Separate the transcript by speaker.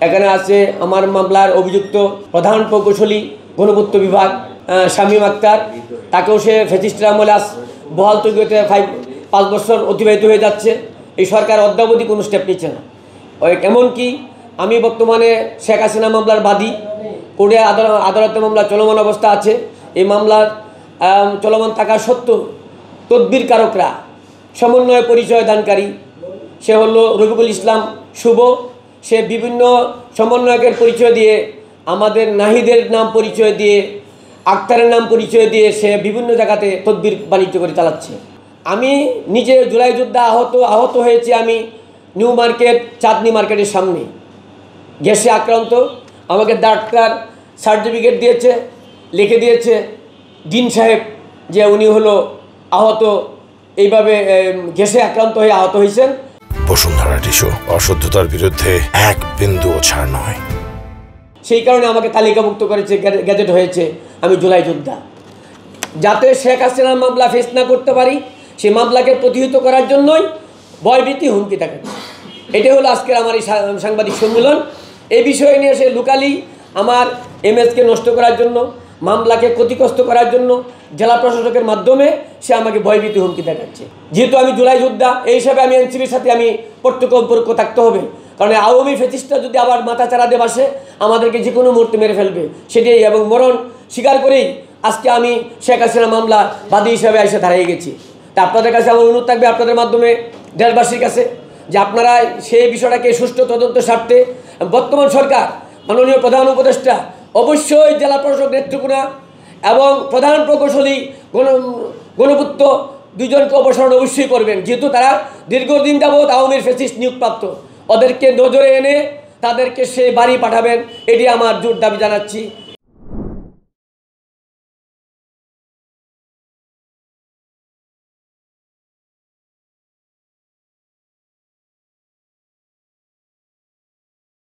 Speaker 1: এখানে আছে আমার মামলার অভিযুক্ত প্রধান প্রকৌশলী গণপূর্ত বিভাগ শামীম আক্তার, তাকেও সে ফ্যাসিস্টের আমলে বহাল তবিয়তে 5 বছর অতিবাহিত হয়ে যাচ্ছে। এই সরকার অদ্যাবধি কোনো স্টেপ নিচ্ছে না। এমনকি আমি বর্তমানে শেখ হাসিনা মামলার বাদী, কোর্টে আদালতে মামলা চলমান অবস্থা আছে। এই মামলার চলমান থাকা সত্ত্বেও তদবিরকারকরা সমন্বয় পরিচয় দানকারী, সে হলো রফিকুল ইসলাম শুভ, সে বিভিন্ন সমন্বয়কের পরিচয় দিয়ে, আমাদের নাহিদের নাম পরিচয় দিয়ে, আক্তারের নাম পরিচয় দিয়ে সে বিভিন্ন জায়গাতে তদবির বাণিজ্য করে চালাচ্ছে। আমি নিজে জুলাই যোদ্ধা আহত হয়েছি আমি নিউ মার্কেট চাঁদনি মার্কেটের সামনে, গ্যাসে আক্রান্ত। আমাকে ডাক্তার সার্টিফিকেট দিয়েছে, লিখে দিয়েছে ডিন সাহেব যে উনি হলো আহত, এইভাবে গ্যাসে আক্রান্ত হয়ে আহত হয়েছেন।
Speaker 2: বসুন্ধরা টিস্যু অশুদ্ধতার বিরুদ্ধে এক বিন্দুও ছাড় নয়।
Speaker 1: সেই কারণে আমাকে তালিকাভুক্ত করেছে, গ্যাজেট হয়েছে আমি জুলাই যোদ্ধা। যাতে শেখ হাসিনার মামলা ফেস না করতে পারি, সেই মামলাকে প্রতিহত করার জন্যই ভয়ভীতি হুমকি থাকে। এটাই হলো আজকের আমার এই সাংবাদিক সম্মেলন। এই বিষয় নিয়ে সে লোকালি আমার এমএসকে নষ্ট করার জন্য, মামলাকে ক্ষতিগ্রস্ত করার জন্য জেলা প্রশাসকের মাধ্যমে সে আমাকে ভয়ভীতি হুমকি দেখাচ্ছে। যেহেতু আমি জুলাই যোদ্ধা, এই হিসাবে আমি এনসিপির সাথে আমি প্রত্যক্ষ সম্পর্ক থাকতে হবে। কারণ আওয়ামী ফ্যাসিস্টরা যদি আবার মাথা চারা দিয়ে বসে, আমাদেরকে যে কোনো মুহূর্তে মেরে ফেলবে, সেটাই এবং মরণ স্বীকার করেই আজকে আমি শেখ হাসিনা মামলা বাদী হিসাবে এসে দাঁড়িয়ে গেছি। তা আপনাদের কাছে আমার অনুরোধ থাকবে, আপনাদের মাধ্যমে দেশবাসীর কাছে, যে আপনারা সেই বিষয়টাকে সুষ্ঠু তদন্ত স্বার্থে বর্তমান সরকার, মাননীয় প্রধান উপদেষ্টা অবশ্যই জেলা প্রশাসক নেতৃত্বগুণা এবং প্রধান প্রকৌশলী গণপূর্ত দুজনকে অপসারণ অবশ্যই করবেন। যেহেতু তারা দীর্ঘদিন যাবৎ আওয়ামীর ফ্যাসিস্ট নিয়োগপ্রাপ্ত, ওদেরকে নজরে এনে তাদেরকে সে বাড়ি পাঠাবেন, এটি আমার জোর দাবি জানাচ্ছি।